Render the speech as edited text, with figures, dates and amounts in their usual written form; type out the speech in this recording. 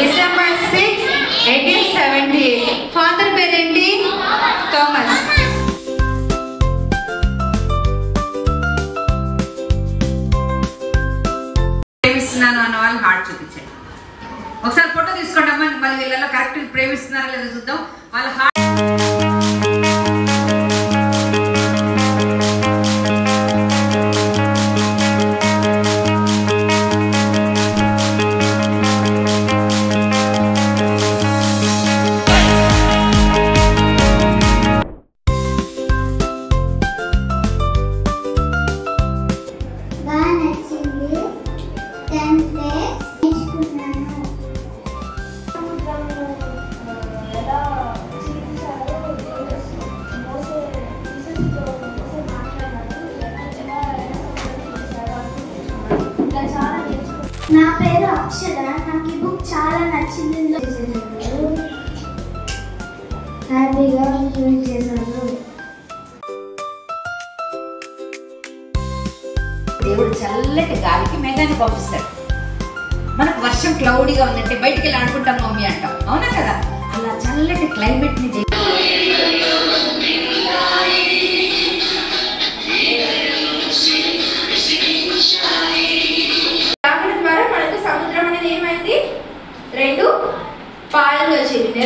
December 6, 1878. Father పేరేంటి? Thomas. ప్రేమిస్తున్నాను అన్న వాళ్ళు హార్ట్ చూపించండి. ఒకసారి ఫోటో తీసుకోండి అమ్మా. మళ్ళీ వీళ్ళలో కరెక్ట్ ప్రేమిస్తున్నారా లేదా చూద్దాం. వాళ్ళ హార్ట్ నా పేరు అక్షర. నాకు ఈ బుక్ చాలా నచ్చింది. హ్యాపీగా ఫీల్ చేశాను. దేవుడు చల్లటి గాలికి మేఘాన్ని పంపిస్తాడు. మనకు వర్షం క్లౌడీగా ఉందంటే బయటికి వెళ్ళి ఆడుకుంటాం మమ్మీ అంటాం, అవునా కదా? అలా చల్లటి క్లైమేట్ ని ద్వారా మనకు సముద్రం అనేది ఏమైంది? 2 పాయలు వచ్చింది.